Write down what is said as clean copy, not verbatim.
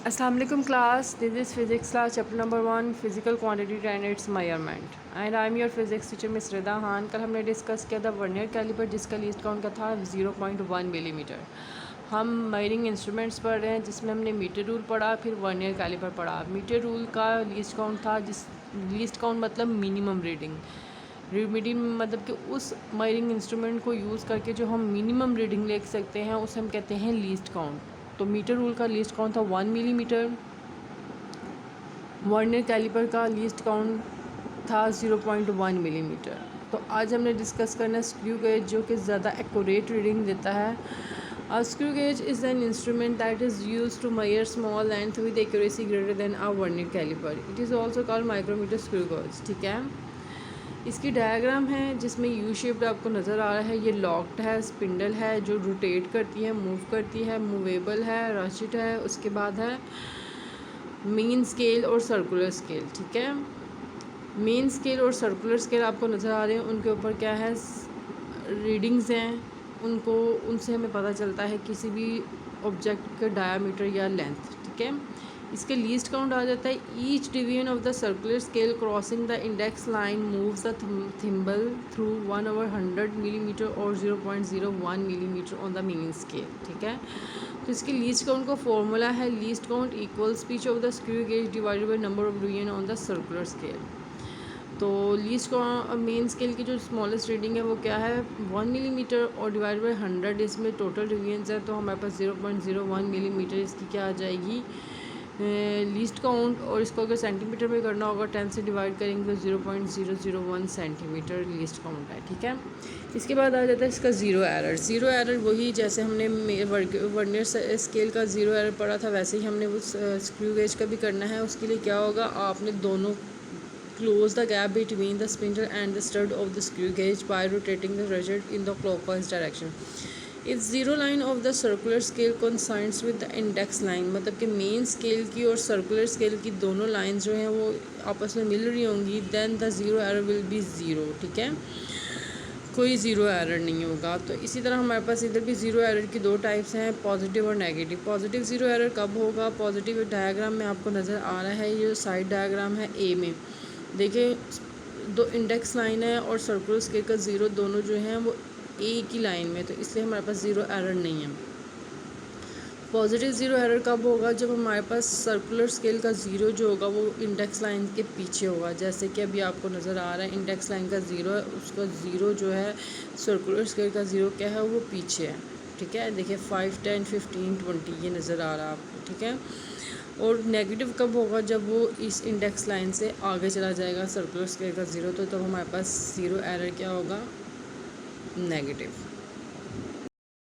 Assalamu alaikum class. This is physics class chapter number 1 physical quantity and its measurement and I am your physics teacher Miss Rida Khan। कल हमने discuss किया था vernier caliper जिसका least count का था 0.1 millimetre. हम measuring instruments पढ़ रहे हैं जिसमें हमने मीटर रूल पढ़ा, फिर वर्नियर कैलिपर पढ़ा। मीटर रूल का लीस्ट काउंट था, जिस लीस्ट काउंट मतलब मिनिमम रीडिंग मतलब कि उस मेजरिंग इंस्ट्रूमेंट को यूज़ करके जो हम मिनिमम रीडिंग ले सकते हैं उसे हम कहते हैं लीस्ट काउंट। तो मीटर रूल का लीस्ट काउंट था 1 मिलीमीटर। वर्नियर कैलिपर का लीस्ट काउंट था 0.1 मिलीमीटर। तो आज हमने डिस्कस करना है स्क्रू गेज जो कि ज़्यादा एक्यूरेट रीडिंग देता है। A screw gauge is an instrument that is used to measure small length with accuracy greater than a vernier caliper. It is also called micrometer screw gauge। ठीक है, इसकी diagram है जिसमें यू शेप्ड आपको नज़र आ रहा है। ये लॉक्ड है, स्पिंडल है जो रोटेट करती है, मूव करती है, मूवेबल है, राशिट है। उसके बाद है मेन स्केल और सर्कुलर स्केल। ठीक है, मेन स्केल और सर्कुलर स्केल आपको नज़र आ रहे हैं। उनके ऊपर क्या है, रीडिंग्स हैं, उनसे हमें पता चलता है किसी भी ऑब्जेक्ट का डायामीटर या लेंथ। ठीक है, इसके लीस्ट काउंट आ जाता है। Each division of the circular scale crossing the index line moves the thimble through 1/100 millimetre और 0.01 millimetre on the main scale. ठीक है, तो इसके लीस्ट काउंट का फॉर्मूला है least count equals pitch of the screw gauge divided by number of division on the circular scale. तो least का main scale की जो स्मॉलेस्ट रीडिंग है वो क्या है, 1 मिलीमीटर और डिवाइड बाई 100। इसमें टोटल डिवीजन्स है तो हमारे पास 0.01 मिलीमीटर इसकी क्या आ जाएगी लीस्ट काउंट। और इसको अगर सेंटीमीटर में करना होगा 10 से डिवाइड करेंगे तो 0.001 सेंटीमीटर लीस्ट काउंट है। ठीक है, इसके बाद आ जाता है इसका ज़ीरो एरर। ज़ीरो एरर वही जैसे हमने वर्नियर स्केल का ज़ीरो एरर पढ़ा था वैसे ही हमने वो स्क्रू गेज का भी करना है। उसके लिए क्या होगा, आपने दोनों close the gap between the spindle and the stud of the screw gauge by rotating the ratchet in the clockwise direction. If zero line of the circular scale coincides with the index line, मतलब कि main scale की और circular scale की दोनों lines जो हैं वो आपस में मिल रही होंगी, then the zero error will be zero। ठीक है, कोई ज़ीरो एरर नहीं होगा। तो इसी तरह हमारे पास इधर भी ज़ीरो एरर की दो टाइप्स हैं, पॉजिटिव और नेगेटिव। पॉजिटिव ज़ीरो एरर कब होगा, पॉजिटिव डायग्राम में आपको नज़र आ रहा है, ये साइड डायग्राम है ए में। देखिए, दो इंडेक्स लाइन है और सर्कुलर स्केल का ज़ीरो, दोनों जो हैं वो एक ही लाइन में, तो इसलिए हमारे पास ज़ीरो एरर नहीं है। पॉजिटिव ज़ीरो एरर कब होगा, जब हमारे पास सर्कुलर स्केल का ज़ीरो जो होगा वो इंडेक्स लाइन के पीछे होगा। जैसे कि अभी आपको नज़र आ रहा है इंडेक्स लाइन का ज़ीरो है, उसका ज़ीरो जो है सर्कुलर स्केल का ज़ीरो क्या है वो पीछे है। ठीक है, देखिए 5, 10, 15, 20 ये नज़र आ रहा है आपको। ठीक है, और नेगेटिव कब होगा, जब वो इस इंडेक्स लाइन से आगे चला जाएगा सर्कुलर स्केल का ज़ीरो, तो तब हमारे पास ज़ीरो एरर क्या होगा, नेगेटिव।